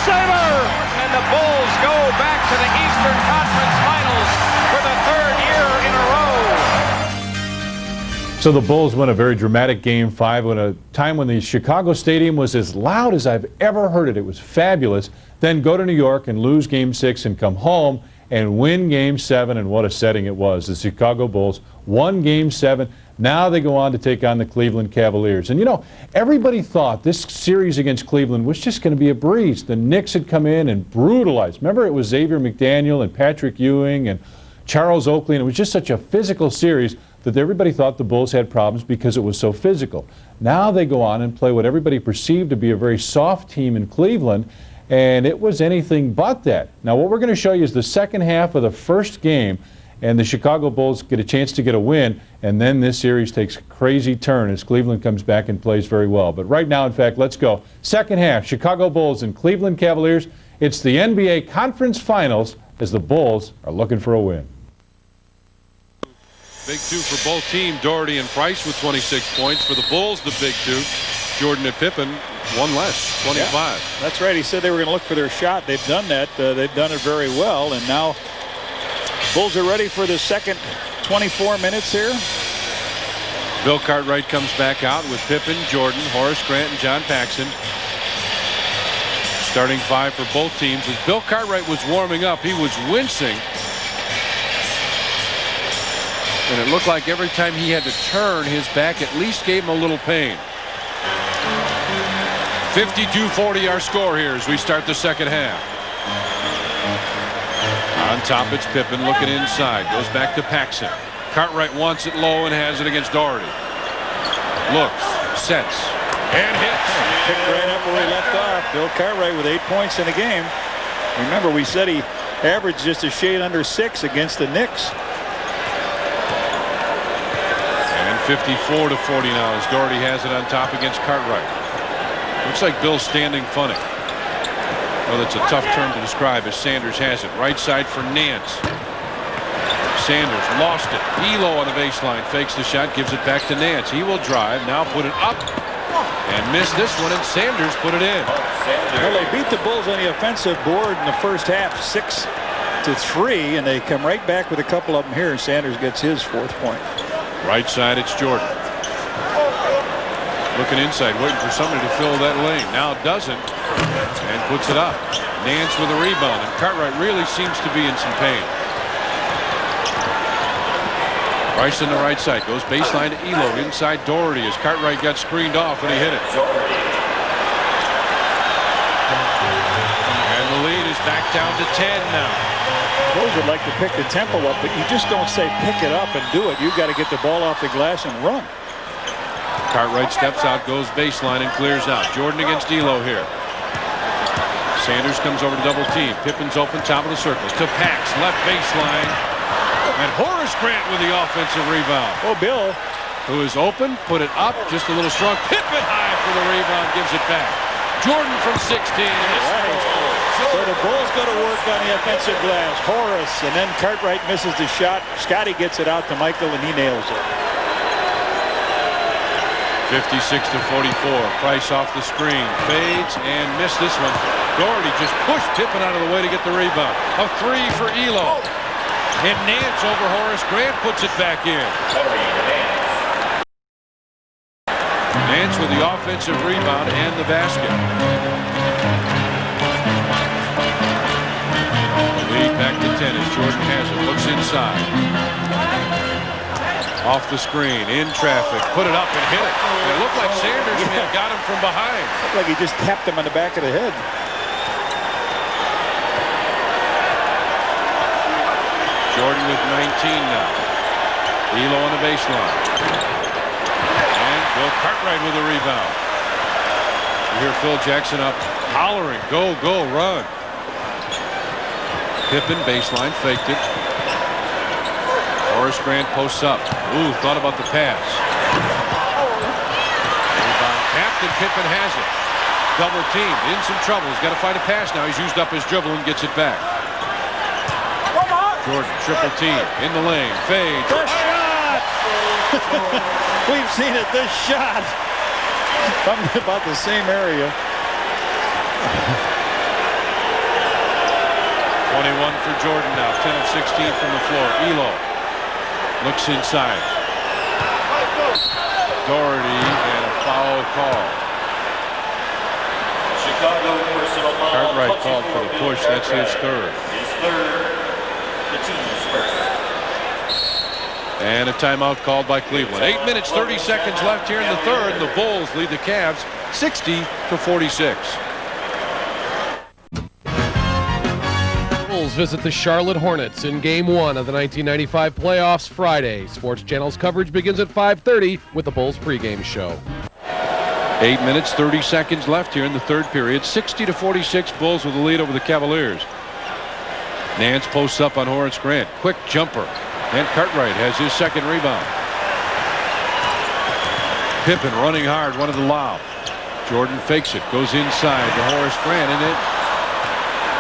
saver! And the Bulls go back to the Eastern Conference Finals for the third year in a row. So the Bulls won a very dramatic Game 5 at a time when the Chicago Stadium was as loud as I've ever heard it. It was fabulous. Then go to New York and lose Game 6 and come home and win Game 7, and what a setting it was. The Chicago Bulls won Game 7. Now they go on to take on the Cleveland Cavaliers. And, you know, everybody thought this series against Cleveland was just going to be a breeze. The Knicks had come in and brutalized. Remember, it was Xavier McDaniel and Patrick Ewing and Charles Oakley, and it was just such a physical series that everybody thought the Bulls had problems because it was so physical. Now they go on and play what everybody perceived to be a very soft team in Cleveland, and it was anything but that. Now what we're going to show you is the second half of the first game, and the Chicago Bulls get a chance to get a win, and then this series takes a crazy turn as Cleveland comes back and plays very well. But right now, in fact, let's go. Second half, Chicago Bulls and Cleveland Cavaliers. It's the NBA Conference Finals as the Bulls are looking for a win. Big two for both teams. Daughtery and Price with 26 points. For the Bulls, the big two. Jordan and Pippen, one less, 25. Yeah, that's right. He said they were going to look for their shot. They've done that. They've done it very well. And now Bulls are ready for the second 24 minutes here. Bill Cartwright comes back out with Pippen, Jordan, Horace Grant, and John Paxson. Starting five for both teams. As Bill Cartwright was warming up, he was wincing. And it looked like every time he had to turn, his back at least gave him a little pain. 52-40 our score here as we start the second half. On top, it's Pippen looking inside. Goes back to Paxson. Cartwright wants it low and has it against Daughtery. Looks, sets, and hits. Picked right up where he left off. Bill Cartwright with 8 points in the game. Remember, we said he averaged just a shade under 6 against the Knicks. 54-40 now as Daughtery has it on top against Cartwright. Looks like Bill's standing funny. Well, that's a tough term to describe as Sanders has it. Right side for Nance. Sanders lost it. Ehlo on the baseline fakes the shot, gives it back to Nance. He will drive, now put it up and miss this one, and Sanders put it in. Well, they beat the Bulls on the offensive board in the first half 6-3, and they come right back with a couple of them here. Sanders gets his 4th point. Right side, it's Jordan. Looking inside, waiting for somebody to fill that lane. Now doesn't, and puts it up. Nance with a rebound, and Cartwright really seems to be in some pain. Price on the right side, goes baseline to Ehlo, inside Daughtery as Cartwright got screened off and he hit it. And the lead is back down to 10 now. Bulls would like to pick the tempo up, but you just don't say pick it up and do it. You've got to get the ball off the glass and run. Cartwright steps out, goes baseline, and clears out. Jordan against Ehlo here. Sanders comes over to double team. Pippen's open, top of the circle. To Pax, left baseline. And Horace Grant with the offensive rebound. Oh, Bill. Who is open, put it up, just a little strong. Pippen high for the rebound, gives it back. Jordan from 16. So the Bulls go to work on the offensive glass. Horace, and then Cartwright misses the shot. Scotty gets it out to Michael, and he nails it. 56-44. Price off the screen. Fades and missed this one. Daughtery just pushed Pippen out of the way to get the rebound. A three for Ehlo. And Nance over Horace Grant puts it back in. Nance with the offensive rebound and the basket. Lead back to 10 as Jordan has it. Looks inside. Off the screen, in traffic, put it up and hit it. It looked like Sanders may have got him from behind. Looked like he just tapped him on the back of the head. Jordan with 19 now. Ehlo on the baseline. And Bill Cartwright with a rebound. You hear Phil Jackson up hollering, go, go, run. Pippen baseline, faked it. Horace Grant posts up. Ooh, thought about the pass. Rebound tapped, and Pippen has it. Double teamed, in some trouble. He's got to find a pass now. He's used up his dribble and gets it back. Jordan, triple team, in the lane, fade. The shot! We've seen it, the shot. From about the same area. 21 for Jordan now. 10 of 16 from the floor. Ehlo looks inside. Daughtery and a foul call. Chicago personal foul. Cartwright called for the push. That's his third. His third. The team's first. And a timeout called by Cleveland. 8 minutes, 30 seconds left here in the third. The Bulls lead the Cavs 60-46. Bulls visit the Charlotte Hornets in Game 1 of the 1995 playoffs Friday. Sports Channel's coverage begins at 5:30 with the Bulls pregame show. 8 minutes, 30 seconds left here in the third period. 60-46 Bulls with the lead over the Cavaliers. Nance posts up on Horace Grant. Quick jumper. And Cartwright has his second rebound. Pippen running hard, wanted to lob. Jordan fakes it, goes inside to Horace Grant, and it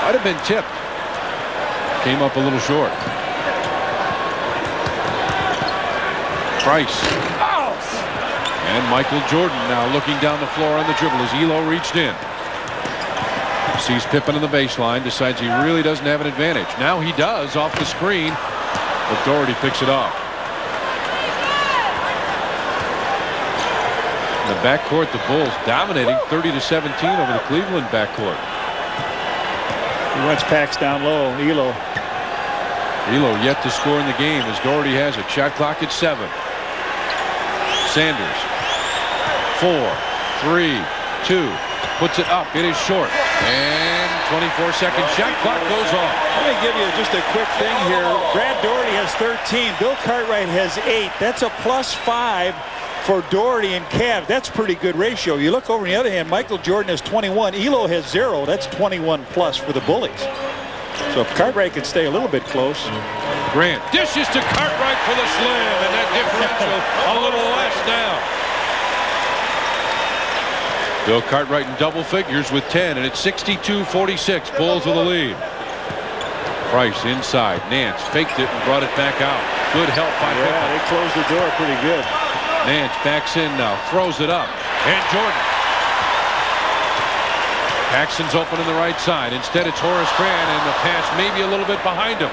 might have been tipped. Came up a little short. Price. And Michael Jordan now looking down the floor on the dribble as Ehlo reached in. Sees Pippen on the baseline, decides he really doesn't have an advantage. Now he does off the screen, but Daughtery picks it off. In the backcourt, the Bulls dominating 30-17 over the Cleveland backcourt. He wants packs down low. Ehlo. Ehlo yet to score in the game as Daughtery has it. Shot clock at 7. Sanders. 4, 3, 2. Puts it up. It is short. And 24-second shot clock goes off. Let me give you just a quick thing here. Brad Daughtery has 13. Bill Cartwright has 8. That's a +5 for Daughtery and Cavs. That's pretty good ratio. You look over on the other hand, Michael Jordan has 21. Ehlo has 0. That's 21 plus for the Bullies. So if Cartwright could stay a little bit close. Grant dishes to Cartwright for the slam, and that differential a little less now. Bill Cartwright in double figures with 10, and it's 62-46. Bulls with the lead. Price inside. Nance faked it and brought it back out. Good help by Pippen. Yeah, they closed the door pretty good. Nance backs in now, throws it up, and Jordan. Paxson's open on the right side. Instead, it's Horace Grant, and the pass maybe a little bit behind him.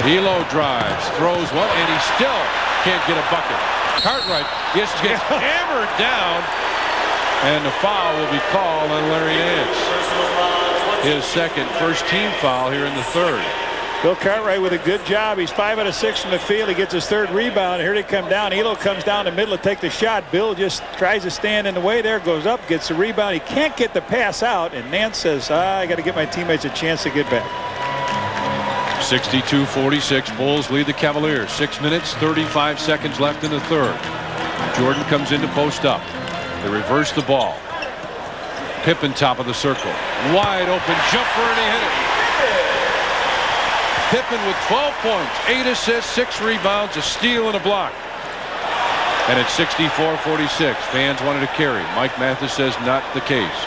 Ehlo drives, throws one, and he still can't get a bucket. Cartwright gets hammered down, and the foul will be called on Larry Nance. His second first-team foul here in the third. Bill Cartwright with a good job. He's 5 out of 6 from the field. He gets his third rebound. Here they come down. Ehlo comes down the middle to take the shot. Bill just tries to stand in the way there, goes up, gets the rebound. He can't get the pass out, and Nance says, I got to give my teammates a chance to get back. 62-46. Bulls lead the Cavaliers. 6 minutes, 35 seconds left in the third. Jordan comes in to post up. They reverse the ball. Pippen top of the circle. Wide open jumper, and he hit it. Pippen with 12 points, 8 assists, 6 rebounds, a steal, and a block. And it's 64-46. Fans wanted to carry. Mike Mathis says not the case.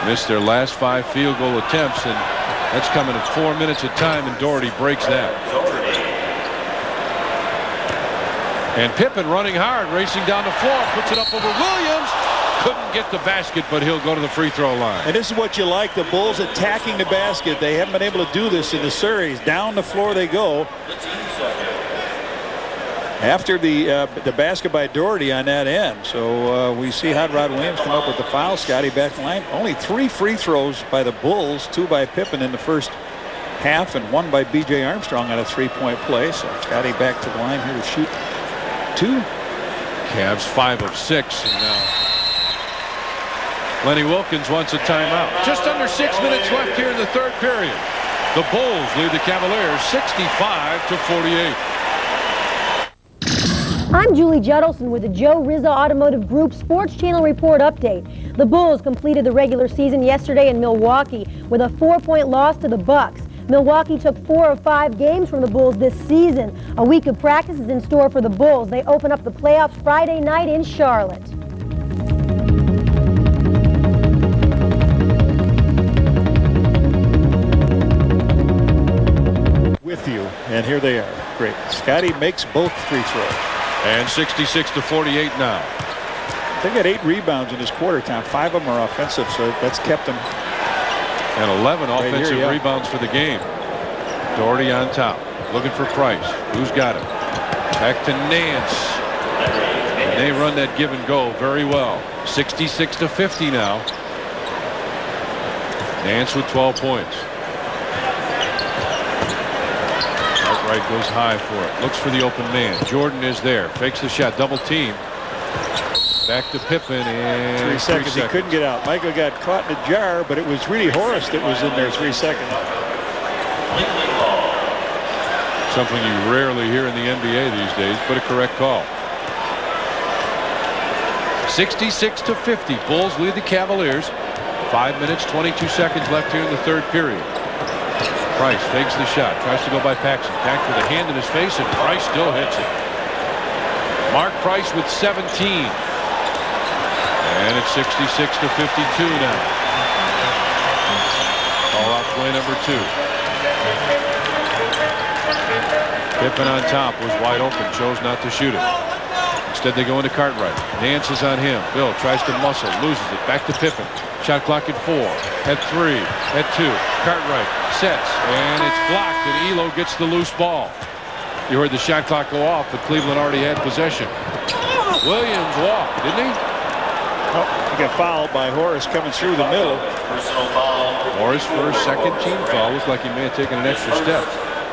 Missed their last 5 field goal attempts, and that's coming at 4 minutes of time, and Daughtery breaks that. And Pippen running hard, racing down the floor, puts it up over Williams. Couldn't get the basket, but he'll go to the free throw line. And this is what you like, the Bulls attacking the basket. They haven't been able to do this in the series. Down the floor they go. After the basket by Daughtery on that end. So we see Hot Rod Williams come up with the foul. Scotty back in line. Only 3 free throws by the Bulls, 2 by Pippen in the first half, and 1 by B.J. Armstrong on a 3-point play. So Scotty back to the line here to shoot 2. Cavs 5 of 6, and now Lenny Wilkins wants a timeout. Just under 6 minutes left here in the third period. The Bulls lead the Cavaliers 65-48. I'm Julie Judelson with the Joe Rizzo Automotive Group Sports Channel Report Update. The Bulls completed the regular season yesterday in Milwaukee with a 4-point loss to the Bucks. Milwaukee took 4 of 5 games from the Bulls this season. A week of practice is in store for the Bulls. They open up the playoffs Friday night in Charlotte. With you, and here they are. Great. Scotty makes both free throws. And 66-48 now. They got 8 rebounds in this quarter count. 5 of them are offensive, so that's kept them. And 11 right offensive here, yeah. rebounds for the game. Daughtery on top, looking for Price. Who's got it? Back to Nance. And they run that give and go very well. 66-50 now. Nance with 12 points. Cartwright goes high for it. Looks for the open man. Jordan is there. Fakes the shot. Double team. Back to Pippen and 3 seconds. He couldn't get out. Michael got caught in a jar, but it was really Horace that was in there 3 seconds. Something you rarely hear in the NBA these days, but a correct call. 66-50. Bulls lead the Cavaliers. 5 minutes, 22 seconds left here in the third period. Price fakes the shot. Tries to go by Paxson. Packed with a hand in his face, and Price still hits it. Mark Price with 17. And it's 66-52 now. Call out play number 2. Pippen on top was wide open. Chose not to shoot it. Instead they go into Cartwright. Nance is on him. Bill tries to muscle. Loses it. Back to Pippen. Shot clock at 4. At 3. At 2. Cartwright sets. And it's blocked. And Ehlo gets the loose ball. You heard the shot clock go off, but Cleveland already had possession. Williams walked, didn't he? Oh, he got fouled by Horace coming through the middle. Personal foul. Horace first, second team foul. Looked like he may have taken an extra step.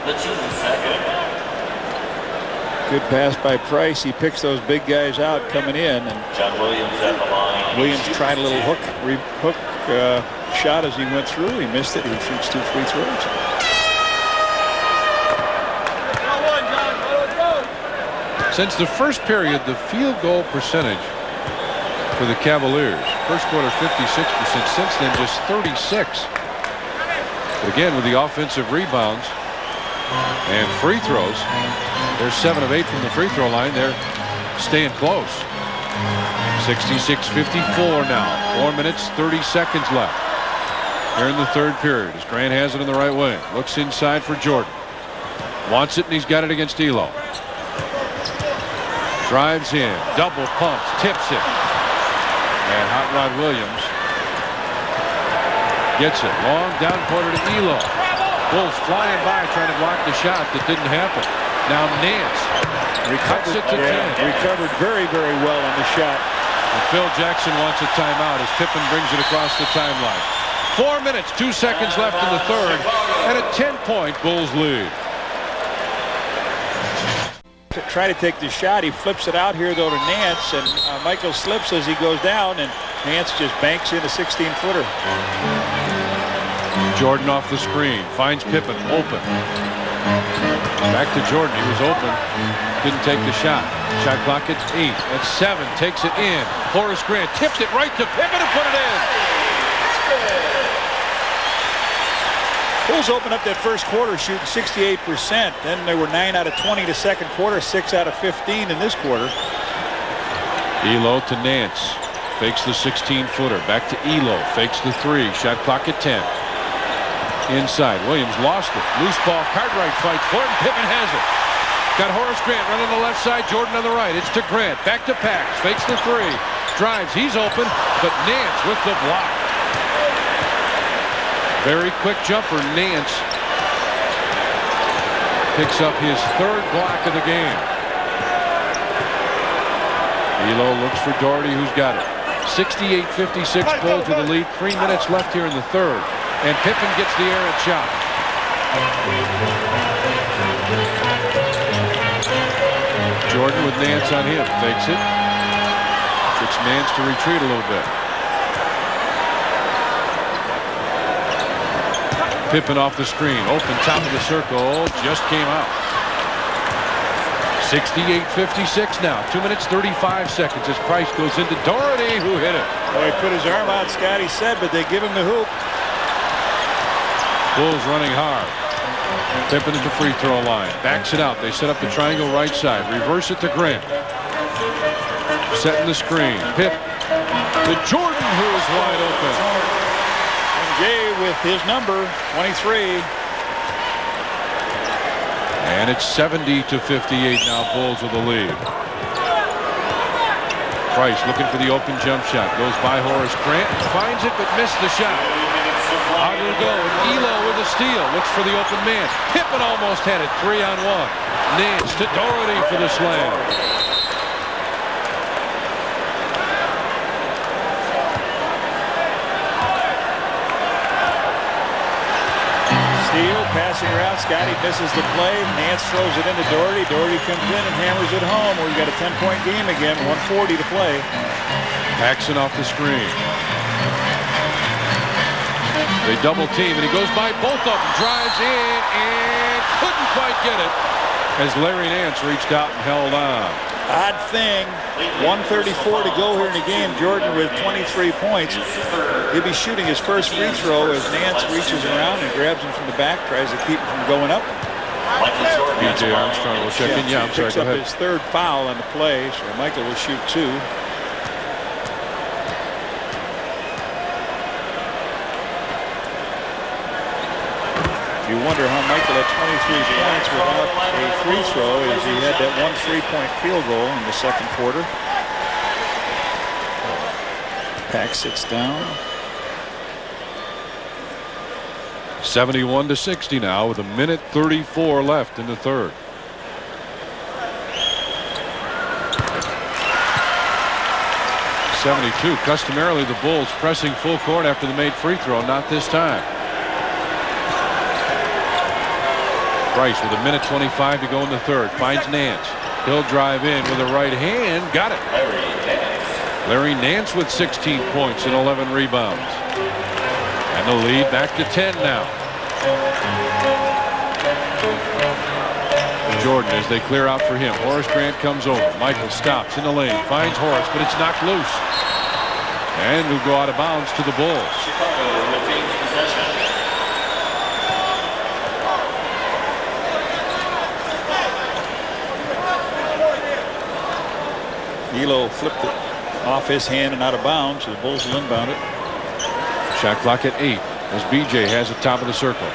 The team second. Good pass by Price. He picks those big guys out coming in. And John Williams at the line. Williams tried a little hook shot as he went through. He missed it. He shoots 2 free throws. Since the first period, the field goal percentage for the Cavaliers. First quarter 56%. Since then just 36. But again with the offensive rebounds and free throws, they're 7 of 8 from the free throw line. They're staying close. 66-54 now. 4 minutes 30 seconds left here in the third period as Grant has it in the right wing. Looks inside for Jordan. Wants it, and he's got it against Ehlo. Drives in, double pumps, tips it. And Hot Rod Williams gets it. Long down quarter to Ehlo. Bulls flying by trying to block the shot that didn't happen. Now Nance cuts it to 10. Recovered very, very well on the shot. And Phil Jackson wants a timeout as Pippen brings it across the timeline. 4 minutes, 2 seconds left in the third, and a 10-point Bulls lead. To try to take the shot, he flips it out here though to Nance, and Michael slips as he goes down, and Nance just banks in a 16-footer. Jordan off the screen, finds Pippen open. Back to Jordan. He was open, didn't take the shot. Shot clock at 8. At 7, takes it in. Horace Grant tips it right to Pippen and put it in. Bulls opened up that first quarter shooting 68%. Then they were 9 out of 20 to second quarter, 6 out of 15 in this quarter. Ehlo to Nance. Fakes the 16-footer. Back to Ehlo. Fakes the 3. Shot clock at 10. Inside. Williams lost it. Loose ball. Cartwright fights for it, and Pippen has it. Got Horace Grant running on the left side. Jordan on the right. It's to Grant. Back to Pax. Fakes the 3. Drives. He's open, but Nance with the block. Very quick jumper. Nance picks up his 3rd block of the game. Ehlo looks for Daugherty, who's got it. 68-56 Bulls with the lead. 3 minutes left here in the third. And Pippen gets the errant shot. Jordan with Nance on him. Fakes it. Gets Nance to retreat a little bit. Pippen off the screen. Open top of the circle. Just came out. 68-56 now. 2 minutes 35 seconds as Price goes into Daugherty, who hit it. Well, he put his arm out, Scotty said, but they give him the hoop. Bulls running hard. Pippen at the free throw line. Backs it out. They set up the triangle right side. Reverse it to Grant. Setting the screen. Pip to Jordan, who is wide open. Jay with his number 23. And it's 70-58 now. Bulls with the lead. Price looking for the open jump shot. Goes by Horace Grant. Finds it but missed the shot. Out to go. And Ehlo with a steal. Looks for the open man. Pippen almost had it. 3-on-1. Nance to Daughtery for the slam. Passing around, Scotty misses the play. Nance throws it into Daughtery. Daughtery comes in and hammers it home. We've got a 10-point game again. 1:40 to play. Paxson off the screen. They double team and he goes by both of them. Drives in and couldn't quite get it as Larry Nance reached out and held on. Odd thing, 1:34 to go here in the game. Jordan with 23 points. He'll be shooting his first free throw as Nance reaches around and grabs him from the back, tries to keep him from going up. B.J. Armstrong will check in. Yeah, I'm sorry, picks up his third foul on the play, so Michael will shoot 2. You wonder how Michael at 23 points without a free throw as he had that 1 3-point field goal in the second quarter. Pack sits down. 71-60 now with 1:34 left in the third. .72. Customarily the Bulls pressing full court after the made free throw. Not this time. Price with 1:25 to go in the third. Finds Nance. He'll drive in with a right hand. Got it. Larry Nance with 16 points and 11 rebounds. And the lead back to 10 now. Jordan as they clear out for him. Horace Grant comes over. Michael stops in the lane. Finds Horace, but it's knocked loose. And will go out of bounds to the Bulls. Ehlo flipped it off his hand and out of bounds. So the Bulls will inbound it. Shot clock at 8 as BJ has it top of the circle.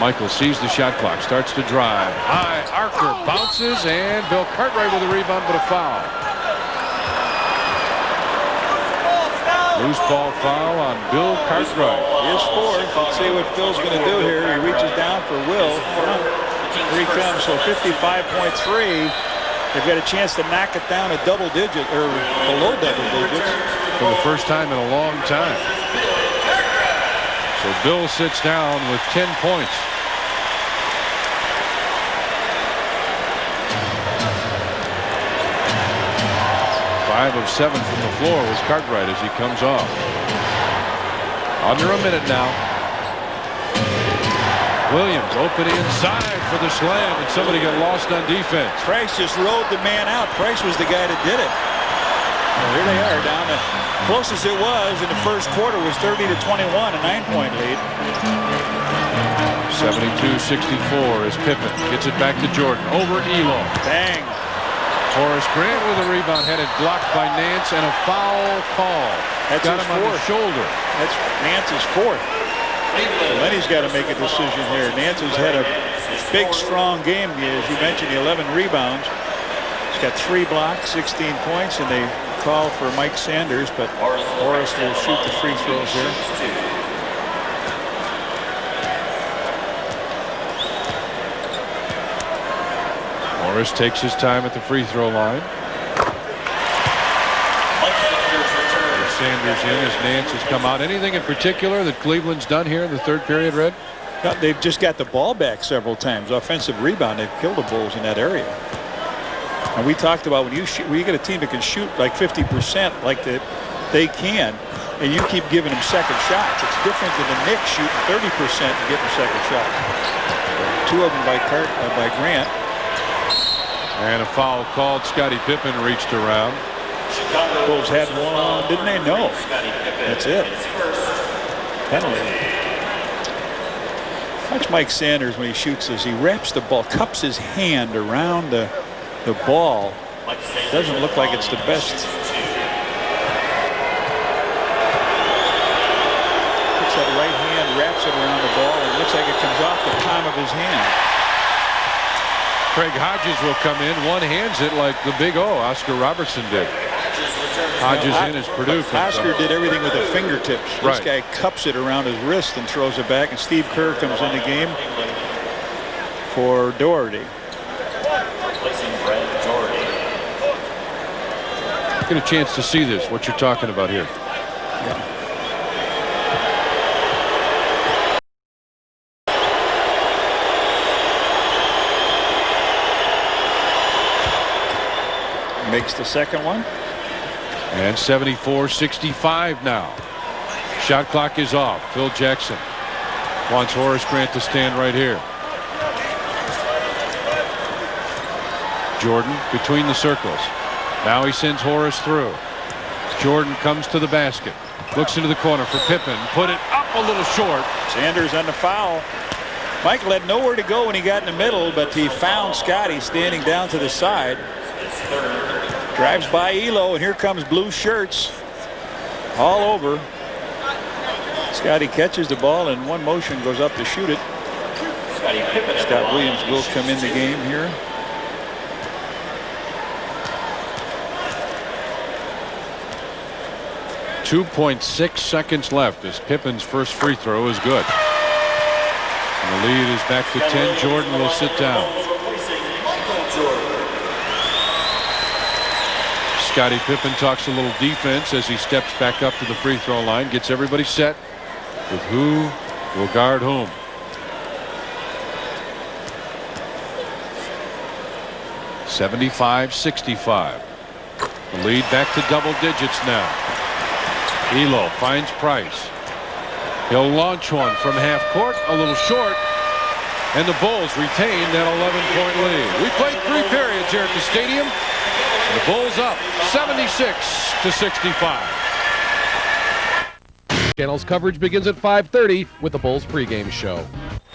Michael sees the shot clock, starts to drive. High archer bounces, and Bill Cartwright with a rebound, but a foul. Loose ball foul on Bill Cartwright. His fourth. Let's see what Phil's going to do here. He reaches down for Will. Here he comes. So 55.3. They've got a chance to knock it down a double digit or below double digits for the first time in a long time. So Bill sits down with 10 points. Five of 7 from the floor was Cartwright as he comes off. Under a minute now. Williams open inside for the slam, and somebody got lost on defense. Price just rode the man out. Price was the guy that did it. Well, here they are down the closest it was in the first quarter was 30-21, a 9-point lead. 72-64 as Pippen gets it back to Jordan over Ehlo. Bang. Horace Grant with a rebound, had it blocked by Nance, and a foul call. That's got his him on the shoulder. That's Nance's fourth. Lenny's got to make a decision here. Nance has had a big, strong game. As you mentioned, the 11 rebounds. He's got 3 blocks, 16 points, and they call for Mike Sanders, but Horace will shoot the free throws here. Horace takes his time at the free throw line. Sanders in as Nance has come out. Anything in particular that Cleveland's done here in the third period, Red? No, they've just got the ball back several times. Offensive rebound. They've killed the Bulls in that area. And we talked about when you get a team that can shoot like 50% like that they can, and you keep giving them second shots. It's different than the Knicks shooting 30% and getting second shots. 2 of them by Grant. And a foul called. Scottie Pippen reached around. Bulls had one, didn't they? No. That's it. Penalty. Watch Mike Sanders when he shoots this. He wraps the ball, cups his hand around the ball. Doesn't look like it's the best. Puts that right hand, wraps it around the ball, and it looks like it comes off the palm of his hand. Craig Hodges will come in. One hands it like the Big O, Oscar Robertson did. Hodges in as Purdue comes Oscar up. did everything with the fingertips. Right. This guy cups it around his wrist and throws it back, and Steve Kerr comes in the game for Daughtery. Replacing Brent Daughtery. Get a chance to see this, what you're talking about here. Makes the second one. And 74-65 now. Shot clock is off. Phil Jackson wants Horace Grant to stand right here. Jordan between the circles. Now he sends Horace through. Jordan comes to the basket. Looks into the corner for Pippen. Put it up a little short. Sanders on the foul. Michael had nowhere to go when he got in the middle, but he found Scotty standing down to the side. Drives by Ehlo, and here comes blue shirts all over. Scotty catches the ball and one motion goes up to shoot it. Scott Williams will come in the game here. .6 seconds left as Pippen's first free throw is good. And the lead is back to 10. Jordan will sit down. Scottie Pippen talks a little defense as he steps back up to the free throw line, gets everybody set with who will guard whom. .65-65. The lead back to double digits now. Ehlo finds Price. He'll launch one from half court, a little short, and the Bulls retain that 11-point lead. We played 3 periods here at the stadium. The Bulls up 76-65. Channel's coverage begins at 5:30 with the Bulls pregame show.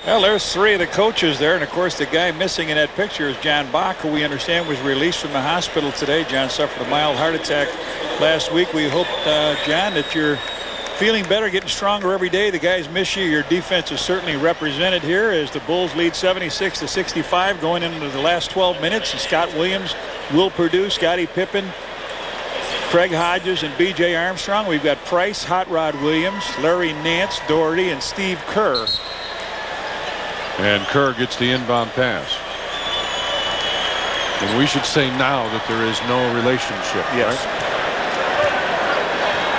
Well, there's 3 of the coaches there, and of course the guy missing in that picture is John Bach, who we understand was released from the hospital today. John suffered a mild heart attack last week. We hope, John, that you're feeling better, getting stronger every day. The guys miss you. Your defense is certainly represented here as the Bulls lead 76-65 going into the last 12 minutes. And Scott Williams will produce. Scottie Pippen, Craig Hodges, and B.J. Armstrong. We've got Price, Hot Rod Williams, Larry Nance, Daugherty, and Steve Kerr. And Kerr gets the inbound pass. And we should say now that there is no relationship. Yes. Right?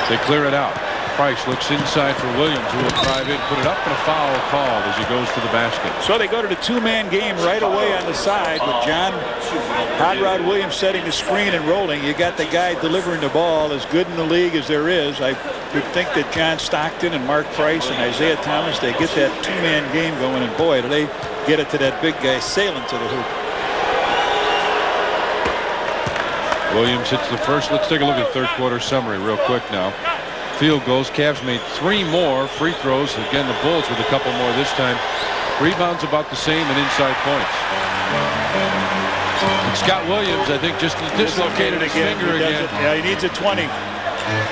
They clear it out. Price looks inside for Williams, who will drive in, put it up, and a foul called as he goes to the basket. So they go to the 2-man game right away on the side with John Hot Rod Williams setting the screen and rolling. You got the guy delivering the ball as good in the league as there is. I would think that John Stockton and Mark Price and Isaiah Thomas, they get that 2-man game going, and boy, do they get it to that big guy sailing to the hoop. Williams hits the first. Let's take a look at the third quarter summary real quick now. Field goals. Cavs made 3 more. Free throws. Again, the Bulls with a couple more this time. Rebounds about the same, and inside points. And Scott Williams, I think, just dislocated his finger again. Yeah, he needs a 20.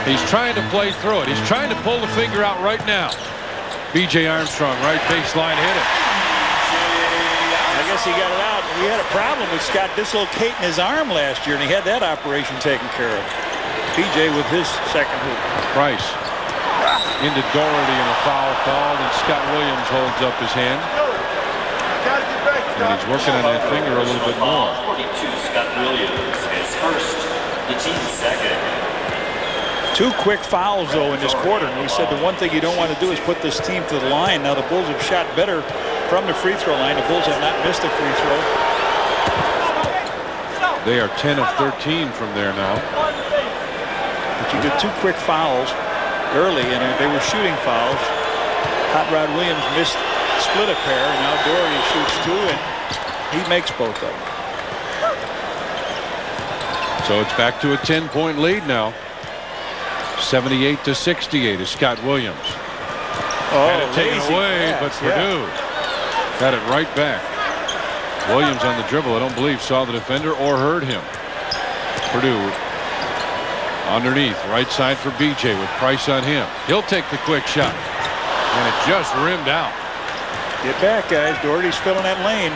He's trying to play through it. He's trying to pull the finger out right now. B.J. Armstrong, right baseline, hit it. I guess he got it out. We had a problem with Scott dislocating his arm last year, and he had that operation taken care of. PJ with his second hoop. Price into Daugherty and a foul called, and Scott Williams holds up his hand. And he's working on that finger a little bit more. 42, Scott Williams, his first, the team's second. 2 quick fouls, though, in this quarter. And we said the one thing you don't want to do is put this team to the line. Now the Bulls have shot better from the free throw line. The Bulls have not missed a free throw. They are 10 of 13 from there now. But you get 2 quick fouls early, and they were shooting fouls. Hot Rod Williams missed, split a pair, and now Daugherty shoots 2, and he makes both of them. So it's back to a 10-point lead now. 78-68 is Scott Williams. Had it taken away, but Purdue got it right back. Williams on the dribble, I don't believe, saw the defender or heard him. Purdue underneath, right side for BJ with Price on him. He'll take the quick shot, and it just rimmed out. Get back, guys. Daugherty's filling that lane.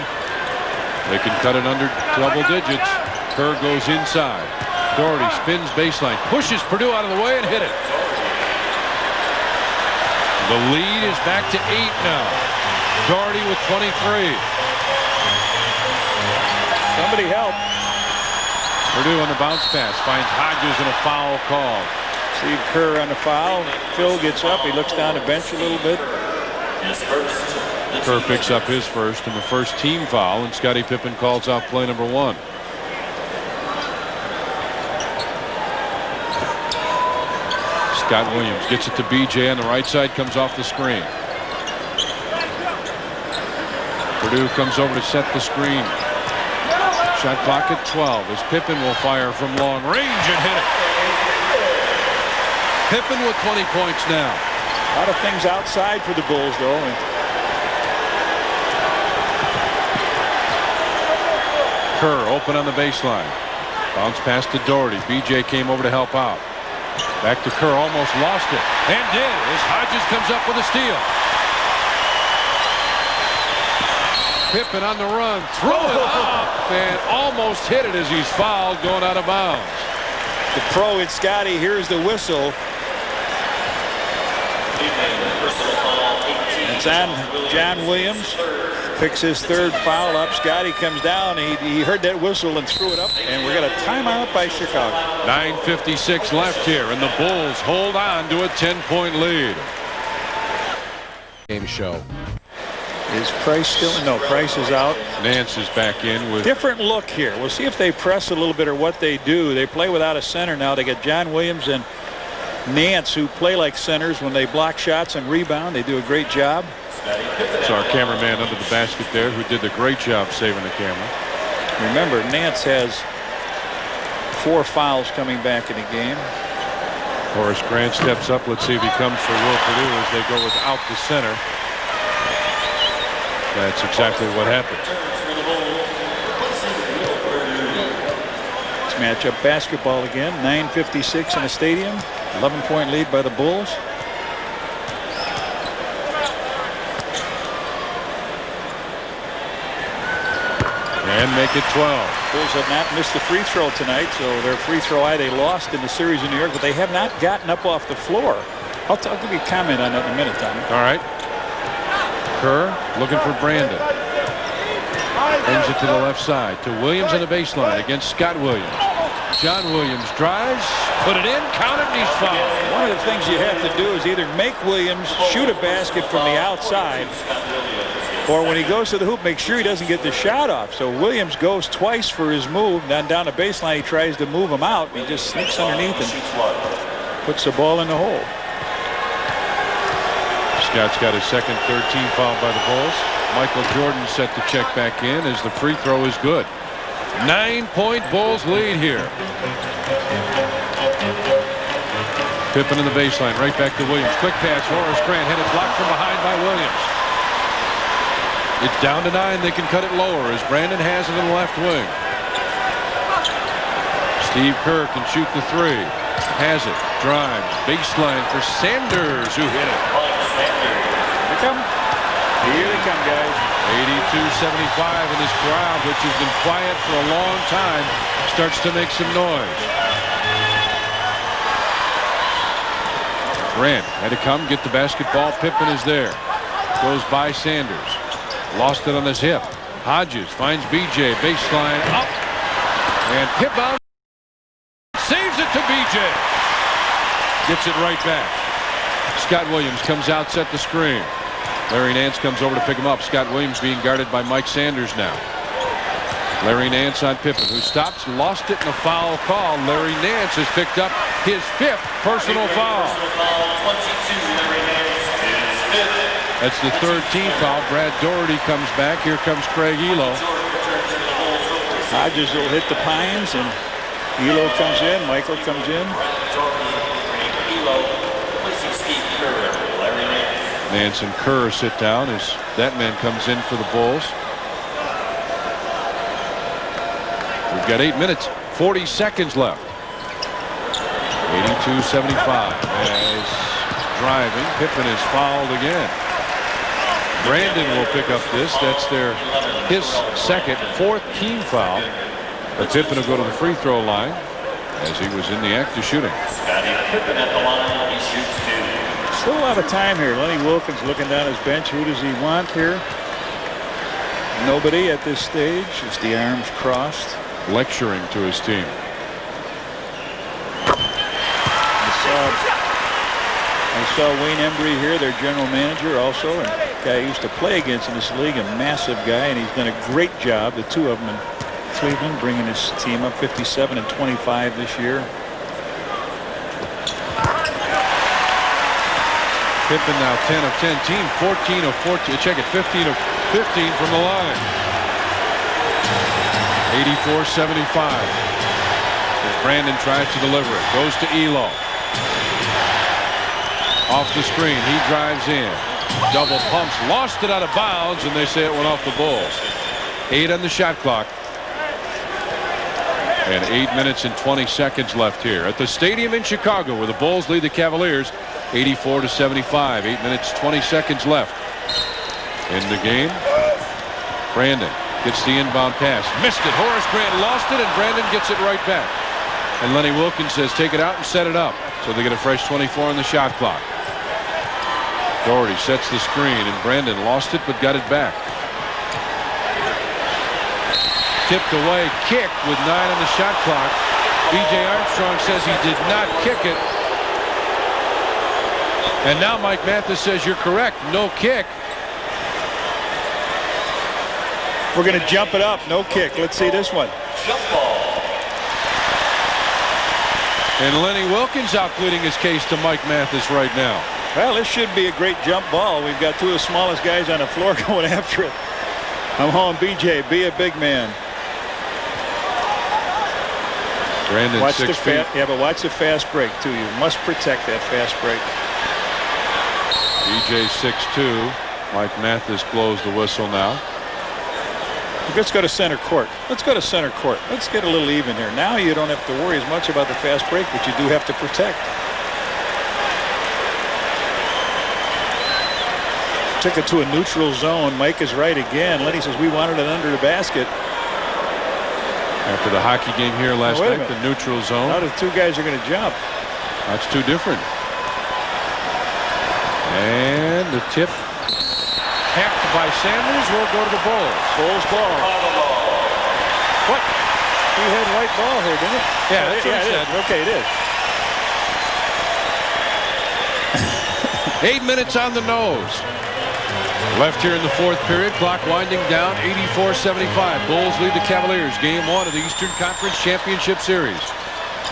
They can cut it under double digits. Kerr goes inside. Daughtery spins baseline, pushes Purdue out of the way and hit it. The lead is back to 8 now. Daughtery with 23. Somebody help. Purdue on the bounce pass finds Hodges and a foul call. Steve Kerr on the foul. Phil gets up. He looks down the bench a little bit. Kerr picks up his first and the first team foul, and Scottie Pippen calls out play number 1. Scott Williams gets it to BJ on the right side, comes off the screen. Purdue comes over to set the screen. Shot clock at 12 as Pippen will fire from long range and hit it. Pippen with 20 points now. A lot of things outside for the Bulls, though. Kerr open on the baseline. Bounce pass to Daughtery. BJ came over to help out. Back to Kerr, almost lost it. And did as Hodges comes up with a steal. Pippen on the run. Threw it up and almost hit it as he's fouled going out of bounds. The pro, it's Scotty. Here's the whistle. It's on John Williams. Picks his third foul up. Scotty comes down. He heard that whistle and threw it up. And we're going to timeout by Chicago. 9:56 left here, and the Bulls hold on to a 10-point lead. Game show. Is Price still? No, Price is out. Nance is back in with Different look here. We'll see if they press a little bit or what they do. They play without a center now. They get John Williams and Nance, who play like centers when they block shots and rebound. They do a great job. It's our cameraman under the basket there who did a great job saving the camera. Remember, Nance has 4 fouls coming back in the game. Horace Grant steps up. Let's see if he comes for Will Purdue as they go without the center. That's exactly what happened. Let's match up basketball again. 9:56 in the stadium. 11-point lead by the Bulls. And make it 12. Bulls have not missed the free throw tonight, so their free throw eye they lost in the series in New York, but they have not gotten up off the floor. I'll give you a comment on that in a minute, Tommy. All right. Kerr looking for Brandon. Brings it to the left side to Williams on the baseline against Scott Williams. John Williams drives, put it in, count it, and he's fouled. One of the things you have to do is either make Williams shoot a basket from the outside, or when he goes to the hoop, make sure he doesn't get the shot off. So Williams goes twice for his move. Then down the baseline, he tries to move him out. He just sneaks underneath and puts the ball in the hole. Scott's got his second 13 foul by the Bulls. Michael Jordan set to check back in as the free throw is good. 9-point Bulls lead here. Pippen in the baseline, right back to Williams. Quick pass, Horace Grant hit it, blocked from behind by Williams. It's down to 9. They can cut it lower as Brandon has it in the left wing. Steve Kerr can shoot the 3. Has it. Drives. Baseline for Sanders, who hit it. Here they come. Here they come, guys. 82-75, and this crowd, which has been quiet for a long time, starts to make some noise. Grant had to come get the basketball. Pippen is there. Goes by Sanders. Lost it on his hip. Hodges finds BJ. Baseline up. And Pippen saves it to BJ. Gets it right back. Scott Williams comes out, set the screen. Larry Nance comes over to pick him up. Scott Williams being guarded by Mike Sanders now. Larry Nance on Pippen, who stops, lost it in a foul call. Larry Nance has picked up his 5th personal foul. That's the 3rd team foul. Brad Daugherty comes back. Here comes Craig Ehlo. Hodges will hit the Pines, and Ehlo comes in. Michael comes in. Nance and Kerr sit down as that man comes in for the Bulls. We've got 8 minutes, 40 seconds left. 82-75 as driving. Pippen is fouled again. Brandon will pick up this. That's his second, 4th team foul. But Pippen will go to the free throw line. as he was in the act of shooting. Scottie Pippen at the line. He shoots 2. Still a lot of time here. Lenny Wilkins looking down his bench. Who does he want here? Nobody at this stage. Just the arms crossed. Lecturing to his team. I saw Wayne Embry here, their general manager, also, and a guy I used to play against in this league, a massive guy, and he's done a great job, the two of them in Cleveland, bringing his team up 57 and 25 this year. Pippen now 10 of 10. Team 14 of 14. Check it, 15 of 15 from the line. 84-75. As Brandon tries to deliver it. Goes to Ehlo. Off the screen. He drives in. Double pumps. Lost it out of bounds, and they say it went off the Bulls. 8 on the shot clock. And 8 minutes and 20 seconds left here at the stadium in Chicago, where the Bulls lead the Cavaliers 84-75. 8 minutes 20 seconds left in the game. Brandon gets the inbound pass. Missed it. Horace Grant lost it, and Brandon gets it right back. And Lenny Wilkins says take it out and set it up. So they get a fresh 24 on the shot clock. Daughtery sets the screen, and Brandon lost it but got it back. Tipped away, kick with 9 on the shot clock. B.J. Armstrong says he did not kick it. And now Mike Mathis says you're correct, no kick. We're going to jump it up, no kick. Let's see this one. Jump ball. And Lenny Wilkins out pleading his case to Mike Mathis right now. Well, this should be a great jump ball. We've got two of the smallest guys on the floor going after it. I'm hauling B.J. Be a big man. Brandon watch 6 feet. Yeah, but watch the fast break, too. You must protect that fast break. B.J. 6'2". Mike Mathis blows the whistle now. Let's go to center court. Let's go to center court. Let's get a little even here. Now you don't have to worry as much about the fast break, but you do have to protect. Took it to a neutral zone. Mike is right again. Lenny says we wanted it under the basket. After the hockey game here last night, the neutral zone. Now the two guys are going to jump. That's too different. And the tip hacked by Sanders will go to the Bulls. Bulls ball. What? He had white ball here, didn't it? Yeah, that's what he said. Okay, it is. 8 minutes on the nose. Left here in the fourth period. Clock winding down. 84-75. Bulls lead the Cavaliers. Game 1 of the Eastern Conference Championship Series.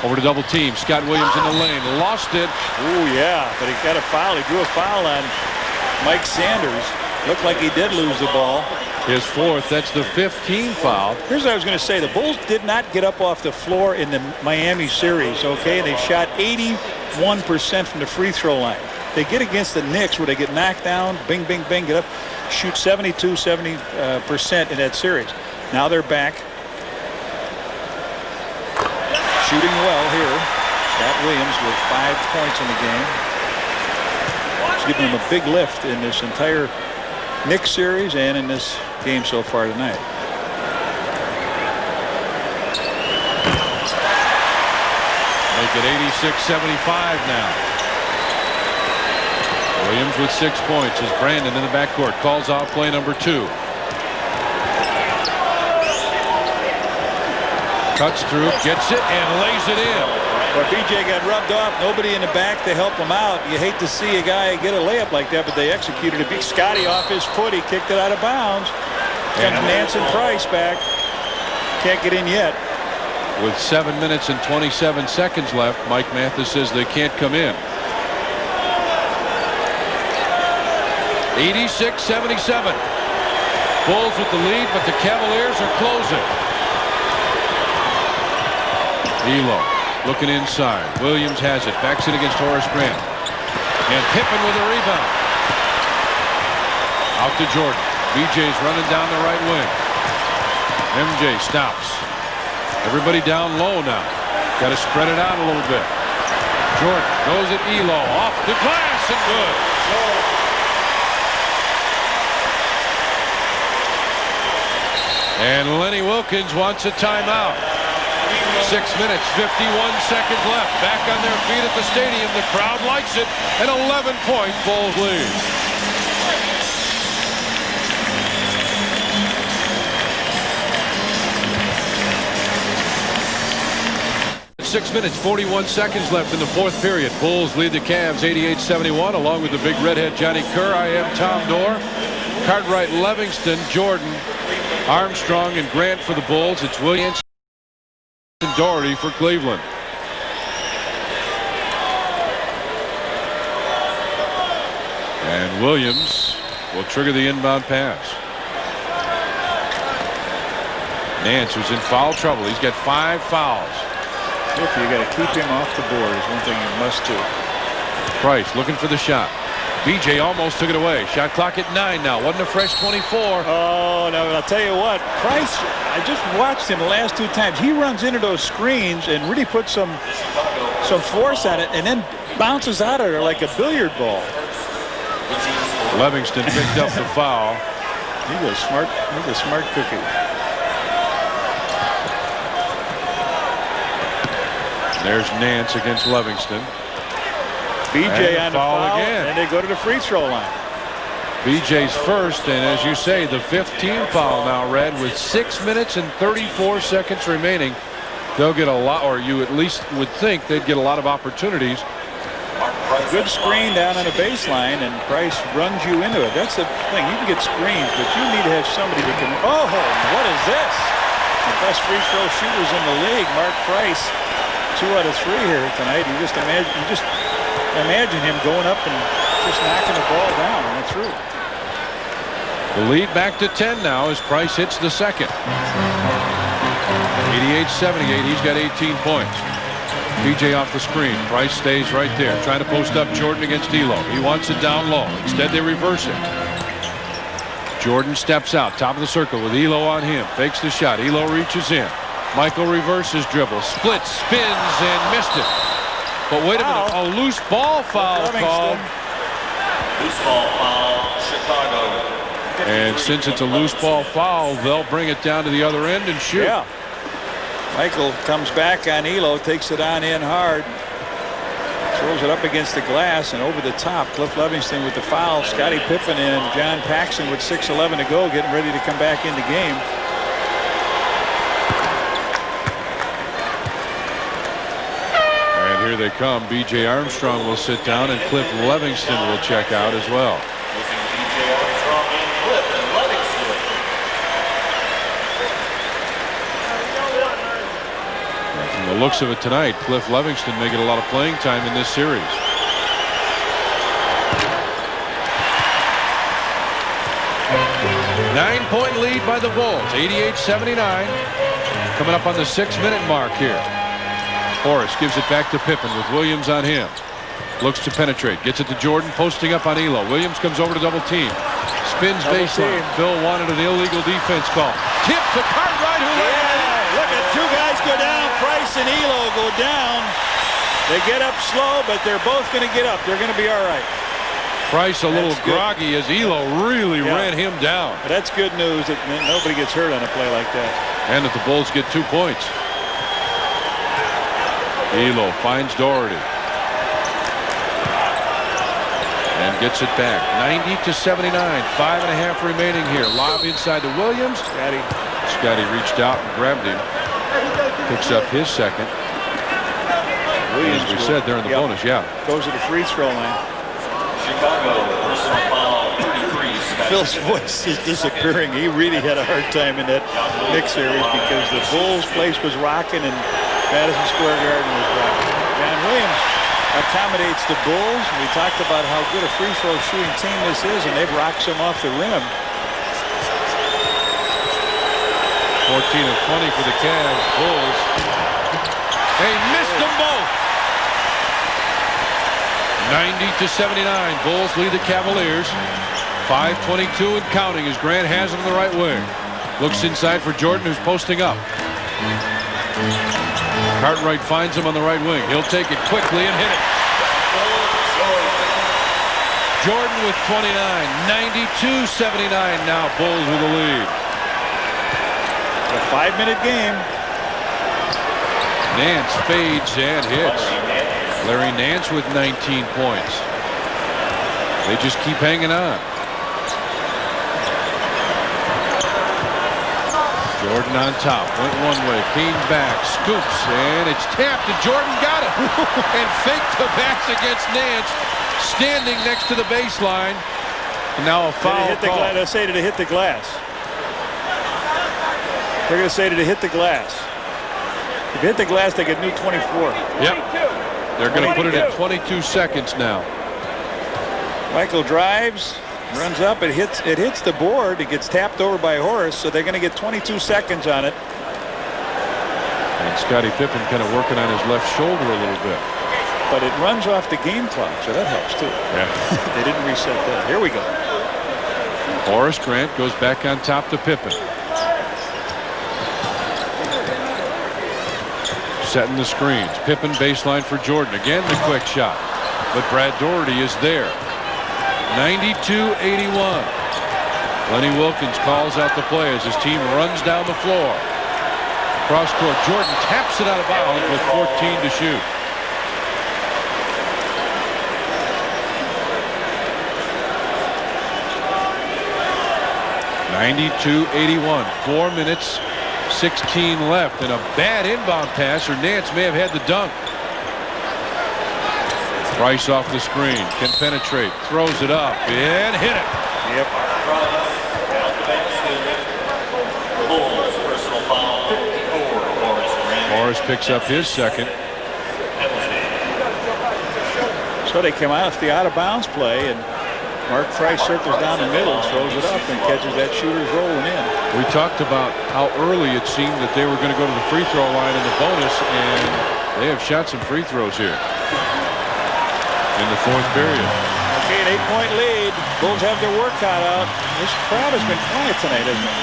Over to double team. Scott Williams in the lane. Lost it. Oh, yeah, but he got a foul. He drew a foul on Mike Sanders. Looked like he did lose the ball. His fourth. That's the 15th foul. Here's what I was going to say. The Bulls did not get up off the floor in the Miami series, okay? They shot 81% from the free throw line. They get against the Knicks where they get knocked down, bing, bing, bing, get up, shoot 70% in that series. Now they're back. Shooting well here. Scott Williams with 5 points in the game. It's giving them a big lift in this entire Knicks series and in this game so far tonight. Make it 86-75 now. Williams with 6 points as Brandon in the backcourt calls out play number 2. Cuts through, gets it, and lays it in. But B.J. got rubbed off. Nobody in the back to help him out. You hate to see a guy get a layup like that, but they executed it. Big Scotty off his foot. He kicked it out of bounds. Comes Nansen Price back. Can't get in yet. With 7 minutes and 27 seconds left, Mike Mathis says they can't come in. 86-77. Bulls with the lead, but the Cavaliers are closing. Ehlo looking inside. Williams has it. Backs it against Horace Grant. And Pippen with a rebound. Out to Jordan. BJ's running down the right wing. MJ stops. Everybody down low now. Got to spread it out a little bit. Jordan goes at Ehlo. Off the glass and good. And Lenny Wilkins wants a timeout. 6 minutes, 51 seconds left. Back on their feet at the stadium. The crowd likes it. An 11-point Bulls lead. Six minutes, 41 seconds left in the fourth period. Bulls lead the Cavs 88-71 along with the big redhead Johnny Kerr. I am Tom Dore. Cartwright, Livingston, Jordan, Armstrong, and Grant for the Bulls. It's Williams and Daughtery for Cleveland. And Williams will trigger the inbound pass. Nance, who's in foul trouble. He's got 5 fouls. Look, you got to keep him off the board is one thing you must do. Price looking for the shot. BJ almost took it away. Shot clock at 9 now. Wasn't a fresh 24. Oh, no, I'll tell you what. Price, I just watched him the last 2 times. He runs into those screens and really puts some force on it and then bounces out of there like a billiard ball. Livingston picked up the foul. He's a smart cookie. There's Nance against Livingston. BJ on the foul again. and they go to the free throw line. BJ's first, and as you say, the 15th foul now, Red, with 6 minutes and 34 seconds remaining. They'll get a lot, or you at least would think they'd get a lot of opportunities. Good screen down on the baseline, and Price runs you into it. That's the thing. You can get screens, but you need to have somebody that can. Oh, what is this? The best free throw shooters in the league, Mark Price. 2 out of 3 here tonight. You just imagine him going up and just knocking the ball down and it's through. The lead back to 10 now as Price hits the second. 88-78. He's got 18 points. BJ off the screen. Price stays right there, trying to post up Jordan against Ehlo. He wants it down low. Instead, they reverse it. Jordan steps out, top of the circle with Ehlo on him. Fakes the shot. Ehlo reaches in. Michael reverses dribble, splits, spins, and missed it. But wait a minute, a loose ball foul called. Loose ball foul, Chicago. And since it's a loose ball foul, they'll bring it down to the other end and shoot. Yeah. Michael comes back on Ehlo, takes it on in hard. Throws it up against the glass and over the top. Cliff Livingston with the foul. Scottie Pippen and John Paxson with 6:11 to go, getting ready to come back in the game. Here they come. B.J. Armstrong will sit down and Cliff Livingston will check out as well. B.J. Armstrong and Cliff Livingston. From the looks of it tonight, Cliff Livingston may get a lot of playing time in this series. Nine-point lead by the Bulls. 88-79. Coming up on the 6-minute mark here. Horace gives it back to Pippen with Williams on him. Looks to penetrate. Gets it to Jordan, posting up on Ehlo. Williams comes over to double team. Spins baseline. Phil wanted an illegal defense call. Tip to Cartwright, who laid it in. Look at 2 guys go down. Price and Ehlo go down. They get up slow, but they're both going to get up. They're going to be all right. Price a little groggy as Ehlo really ran him down. But that's good news that nobody gets hurt on a play like that. And that the Bulls get 2 points. Ehlo finds Daughtery and gets it back. 90-79. 5.5 remaining here. Lob inside to Williams. Scotty reached out and grabbed him. Picks up his second. Williams, as we said, they're in the bonus. Yeah. Goes to the free throw line. Chicago personal foul 33. Phil's voice is disappearing. He really had a hard time in that Knicks series because the Bulls' place was rocking and Madison Square Garden was rocking. John Williams accommodates the Bulls. We talked about how good a free throw shooting team this is, and they've rocked some off the rim. 14 of 20 for the Cavs. Bulls. They missed them both. 90-79. Bulls lead the Cavaliers. 5:22 and counting as Grant has him in the right wing. Looks inside for Jordan, who's posting up. Cartwright finds him on the right wing. He'll take it quickly and hit it. Jordan with 29. 92-79 now. Bulls with the lead. A 5-minute game. Nance fades and hits. Larry Nance with 19 points. They just keep hanging on. Jordan on top, went one way, came back, scoops, and it's tapped, and Jordan got it. And faked the pass against Nance, standing next to the baseline. And now a foul call. They say did it hit the glass? They're going to say did it hit the glass? If it hit the glass, they get new 24. Yep. They're going to put it at 22 seconds now. Michael drives. Runs up, it hits the board, it gets tapped over by Horace, so they're going to get 22 seconds on it. And Scottie Pippen kind of working on his left shoulder a little bit. But it runs off the game clock, so that helps too. Yeah. They didn't reset that. Here we go. Horace Grant goes back on top to Pippen. Setting the screens. Pippen baseline for Jordan. Again the quick shot. But Brad Daugherty is there. 92-81. Lenny Wilkins calls out the play as his team runs down the floor. Cross court. Jordan taps it out of bounds with 14 to shoot. (92-81). 4 minutes, 16 left, and a bad inbound pass, or Nance may have had the dunk. Price off the screen, can penetrate, throws it up, and hit it. Yep. Morris picks up his second. So they come out the out of bounds play, and Mark Price circles down the middle, throws it up, and catches that shooter's rolling in. We talked about how early it seemed that they were going to go to the free throw line in the bonus, and they have shot some free throws here in the fourth period. Okay, an 8-point lead. Bulls have their work cut out. This crowd has been quiet tonight, hasn't it?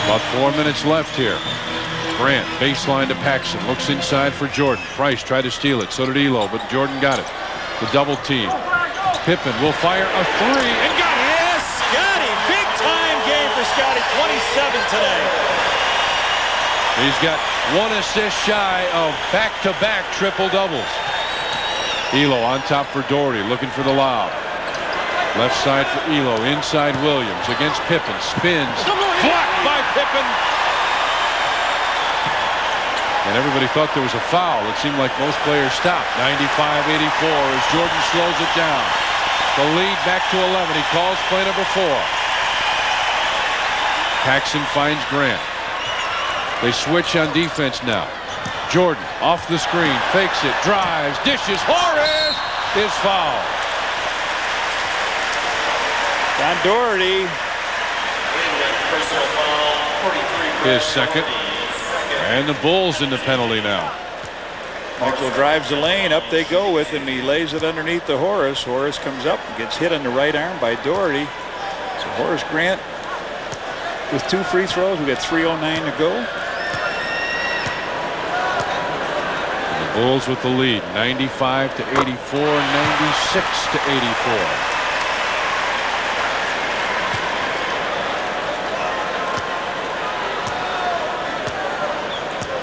About 4 minutes left here. Grant baseline to Paxson, looks inside for Jordan. Price tried to steal it, so did Ehlo, but Jordan got it. The double team. Pippen will fire a three and got it. Yes, Scotty, big time game for Scotty. 27 today. He's got one assist shy of back-to-back triple doubles. Ehlo on top for Daugherty, looking for the lob. Left side for Ehlo, inside Williams against Pippen, spins, blocked by Pippen. And everybody thought there was a foul. It seemed like most players stopped. 95-84 as Jordan slows it down. The lead back to 11. He calls play number 4. Paxson finds Grant. They switch on defense now. Jordan off the screen, fakes it, drives, dishes. Horace is fouled. Don Daugherty. His second. And the Bulls in the penalty now. Michael drives the lane. Up they go with him. He lays it underneath the Horace. Horace comes up and gets hit on the right arm by Daugherty. So Horace Grant with 2 free throws. We got 3:09 to go. Bulls with the lead, 95-84, 96-84.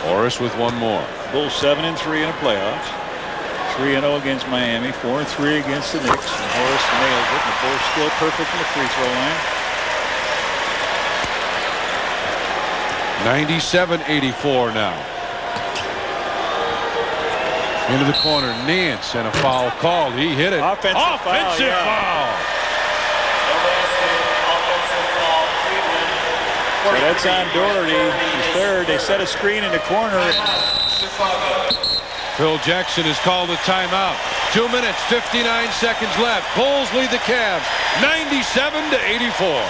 Horace with one more. Bulls 7-3 in the playoffs. 3-0 against Miami. 4-3 against the Knicks. And Horace nails it. And the Bulls still perfect from the free throw line. 97-84 now. Into the corner, Nance, and a foul called. He hit it. Offensive foul. So that's on Daugherty. He's third. They set a screen in the corner. Phil Jackson has called a timeout. 2 minutes, 59 seconds left. Bulls lead the Cavs, 97-84.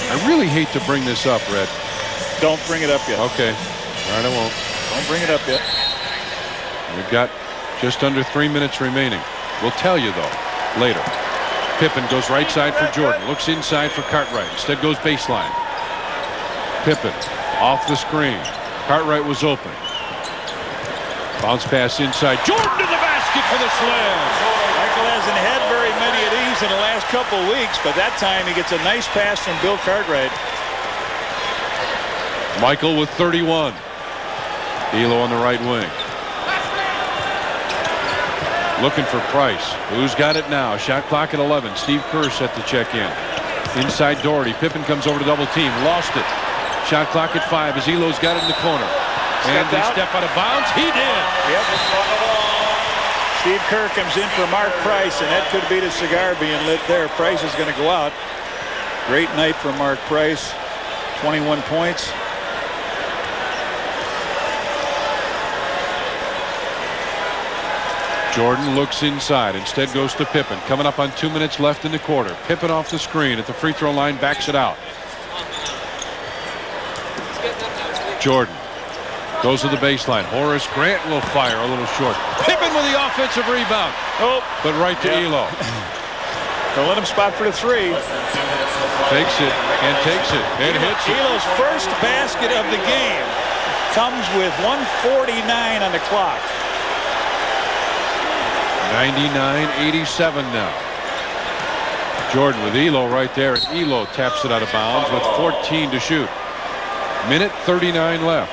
I really hate to bring this up, Red. Don't bring it up yet. Okay. All right, I won't. Don't bring it up yet. We've got just under 3 minutes remaining. We'll tell you, though, later. Pippen goes right side for Jordan. Looks inside for Cartwright. Instead goes baseline. Pippen off the screen. Cartwright was open. Bounce pass inside. Jordan to the basket for the slam. Michael hasn't had very many of these in the last couple of weeks, but that time he gets a nice pass from Bill Cartwright. Michael with 31. Ehlo on the right wing. Looking for Price. Who's got it now? Shot clock at 11. Steve Kerr set to check in. Inside Daughtery. Pippen comes over to double team. Lost it. Shot clock at 5 as Ehlo's got it in the corner. And they step out of bounds. He did. Yep. Steve Kerr comes in for Mark Price, and that could be the cigar being lit there. Price is going to go out. Great night for Mark Price. 21 points. Jordan looks inside. Instead goes to Pippen. Coming up on 2 minutes left in the quarter. Pippen off the screen at the free throw line. Backs it out. Jordan goes to the baseline. Horace Grant will fire a little short. Pippen with the offensive rebound. Oh, but right to Ehlo. Don't let him spot for the 3. Takes it and takes it and hits it. Ehlo's first basket of the game comes with 1:49 on the clock. 99-87 now. Jordan with Ehlo right there. And Ehlo taps it out of bounds with 14 to shoot. Minute 39 left.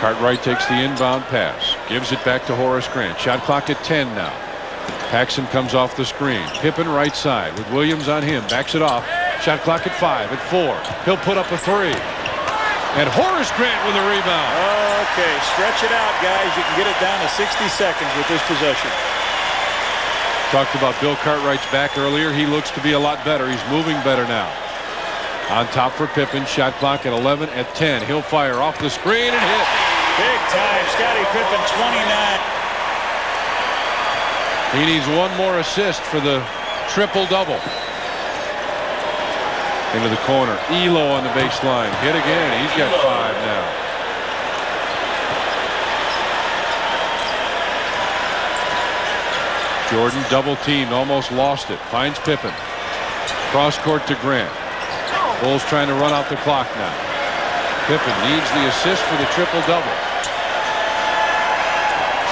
Cartwright takes the inbound pass. Gives it back to Horace Grant. Shot clock at 10 now. Paxson comes off the screen. Pippen right side with Williams on him. Backs it off. Shot clock at 5 at 4. He'll put up a 3. And Horace Grant with a rebound. Okay, stretch it out, guys. You can get it down to 60 seconds with this possession. Talked about Bill Cartwright's back earlier. He looks to be a lot better. He's moving better now. On top for Pippen. Shot clock at 11 at 10. He'll fire off the screen and hit. Big time. Scottie Pippen, 29. He needs one more assist for the triple-double. Into the corner. Ehlo on the baseline. Hit again. He's got 5 now. Jordan double teamed. Almost lost it. Finds Pippen. Cross court to Grant. Bulls trying to run out the clock now. Pippen needs the assist for the triple-double.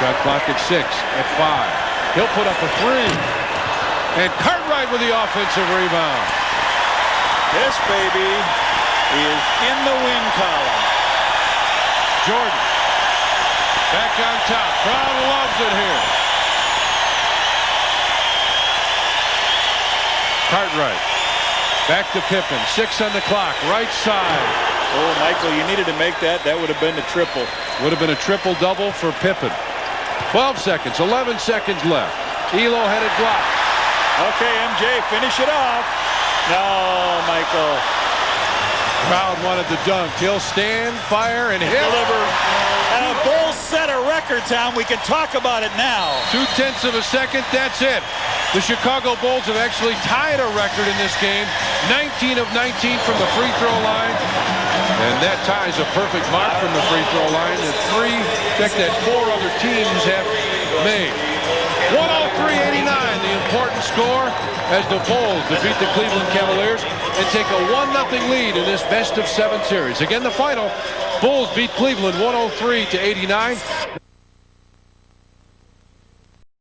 Shot clock at 6 at 5. He'll put up a 3. And Cartwright with the offensive rebound. This baby is in the win column. Jordan back on top. Crowd loves it here. Cartwright back to Pippen. 6 on the clock. Right side. Oh, Michael, you needed to make that. That would have been the triple. Would have been a triple-double for Pippen. 12 seconds. 11 seconds left. Ehlo headed block. Okay, MJ, finish it off. No, Michael. Crowd wanted the dunk. He'll stand, fire, and hit. Deliver. And a Bulls set a record, Tom. We can talk about it now. 0.2 of a second. That's it. The Chicago Bulls have actually tied a record in this game. 19 of 19 from the free throw line. And that ties a perfect mark from the free throw line that 4 other teams have made. 103-89, the important score as the Bulls defeat the Cleveland Cavaliers and take a 1-0 lead in this best-of-7 series. Again, the final, Bulls beat Cleveland 103-89.